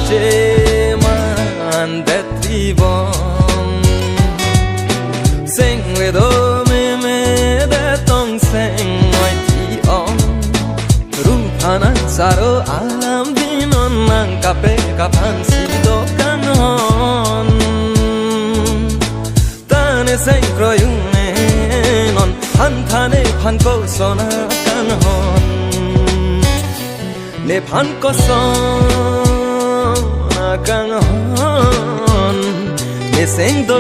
chế man đẹp tri vong sinh về đâu mê để tông sinh ngoài thi ông rum thana saro alam dinon nang kape kapan sido kanon tane sinh kroyune non han thane phan ko sona kanon ne phan ko sona kanon ne sing do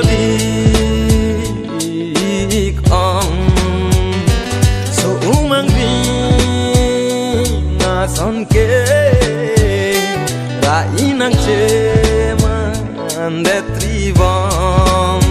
dik ong so umang vi na son ke ra inang che man de trivong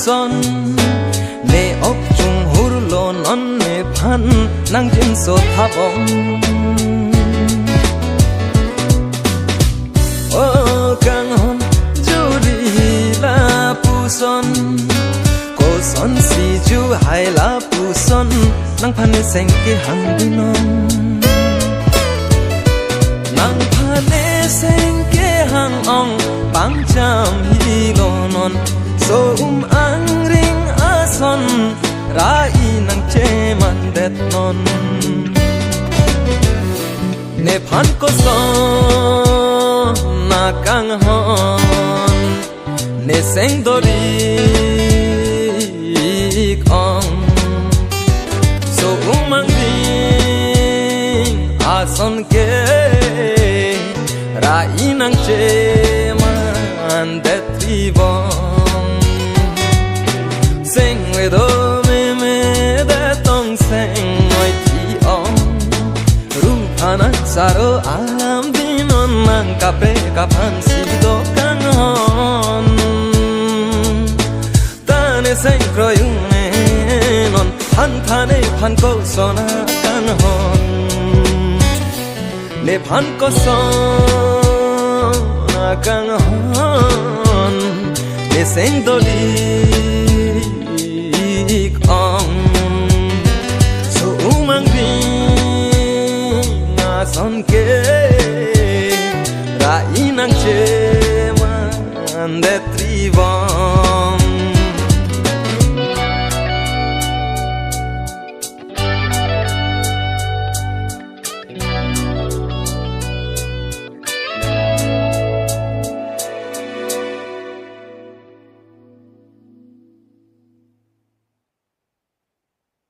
son ne op chung hur lo non ne phan nang jin so thabong o kang hon juri la pu son ko son si ju hai la pu son nang phan ne seng ke hang dinom nang phan ne seng ke hang ong bang cham hi lo non so ang ring ason rai nang che man det non ne phan ko son na kang hon ne seng dori ong so ang ring ason ke rai nang che man det vong sinh về đâu mê để tông sinh ngoài thi ông rum thana saro alam dinon nang kape kapan sido kanon tane sinh kroyune non han thane phan ko sona kanon ne phan ko sona kanon ne sing do ong so umang vi na son ke ra inang che man de trivong